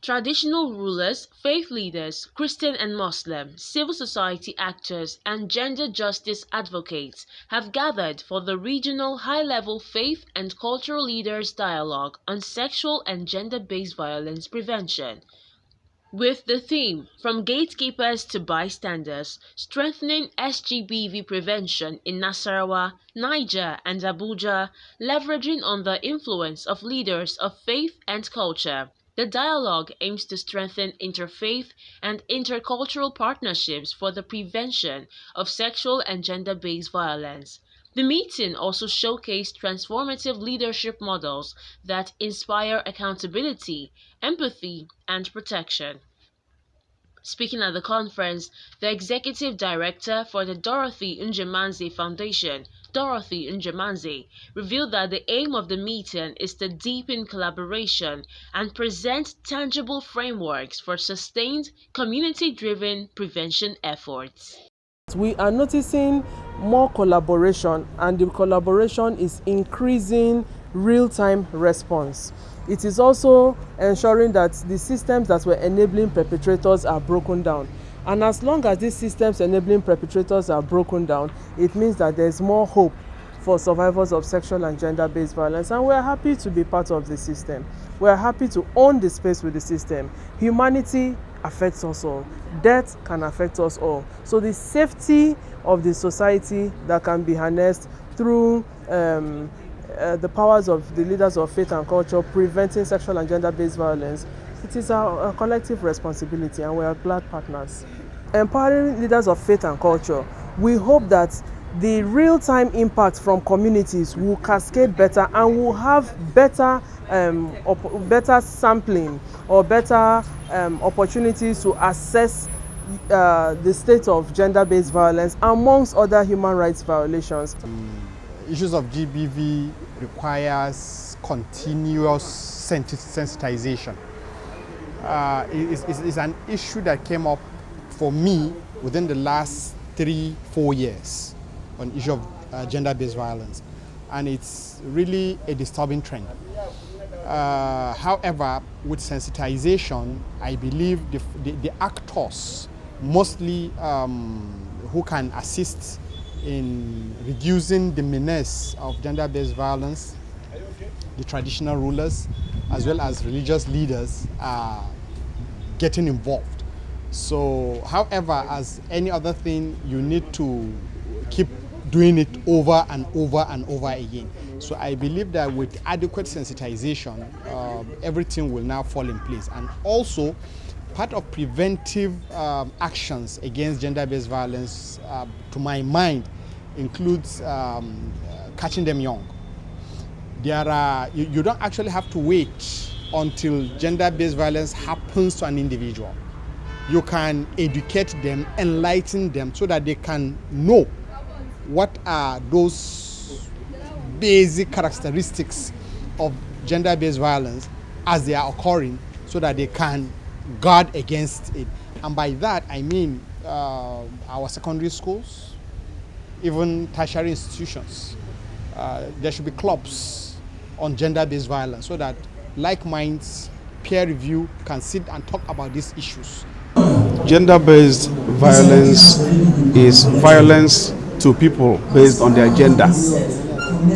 Traditional rulers, faith leaders, Christian and Muslim, civil society actors, and gender justice advocates have gathered for the regional high-level faith and cultural leaders dialogue on sexual and gender-based violence prevention. With the theme, From Gatekeepers to Bystanders, Strengthening SGBV Prevention in Nasarawa, Niger, and Abuja, leveraging on the influence of leaders of faith and culture. The dialogue aims to strengthen interfaith and intercultural partnerships for the prevention of sexual and gender-based violence. The meeting also showcased transformative leadership models that inspire accountability, empathy, and protection. Speaking at the conference, the executive director for the Dorothy Njemanze Foundation, Dorothy Njemanze, revealed that the aim of the meeting is to deepen collaboration and present tangible frameworks for sustained, community-driven prevention efforts. We are noticing more collaboration, and the collaboration is increasing real-time response. It is also ensuring that the systems that were enabling perpetrators are broken down. And as long as these systems enabling perpetrators are broken down, it means that there is more hope for survivors of sexual and gender-based violence. And we are happy to be part of the system. We are happy to own the space with the system. Humanity affects us all. Death can affect us all. So the safety of the society that can be harnessed through the powers of the leaders of faith and culture preventing sexual and gender-based violence, it is our collective responsibility, and we are glad partners. Empowering leaders of faith and culture, we hope that the real-time impact from communities will cascade better and will have better sampling or better opportunities to assess the state of gender-based violence amongst other human rights violations. Issues of GBV requires continuous sensitization. It's an issue that came up for me within the last 3-4 years on issue of gender-based violence, and it's really a disturbing trend. However, with sensitization, I believe the actors mostly who can assist in reducing the menace of gender-based violence, the traditional rulers as well as religious leaders are getting involved. So, however, as any other thing, you need to keep doing it over and over and over again. So I believe that with adequate sensitization, everything will now fall in place. And also, part of preventive actions against gender-based violence, to my mind, includes catching them young. You don't actually have to wait until gender-based violence happens to an individual. You can educate them, enlighten them so that they can know what are those basic characteristics of gender-based violence as they are occurring so that they can guard against it. And by that, I mean our secondary schools, even tertiary institutions. There should be clubs on gender-based violence so that like minds, peer review can sit and talk about these issues. Gender-based violence is violence to people based on their gender,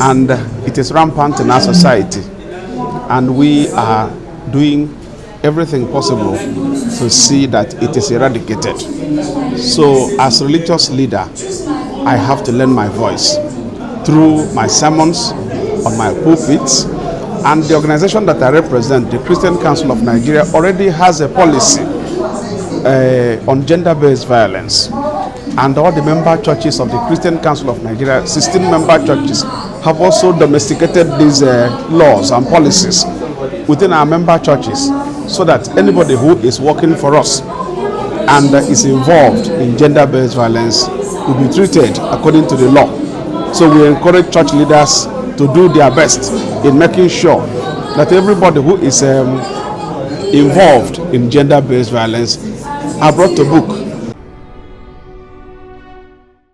and it is rampant in our society, and we are doing everything possible to see that it is eradicated. So as religious leader, I have to lend my voice through my sermons on my pulpits, and the organization that I represent, the Christian Council of Nigeria, already has a policy on gender-based violence, and all the member churches of the Christian Council of Nigeria, 16 member churches, have also domesticated these laws and policies within our member churches so that anybody who is working for us and is involved in gender-based violence will be treated according to the law. So we encourage church leaders to do their best in making sure that everybody who is involved in gender-based violence are brought to book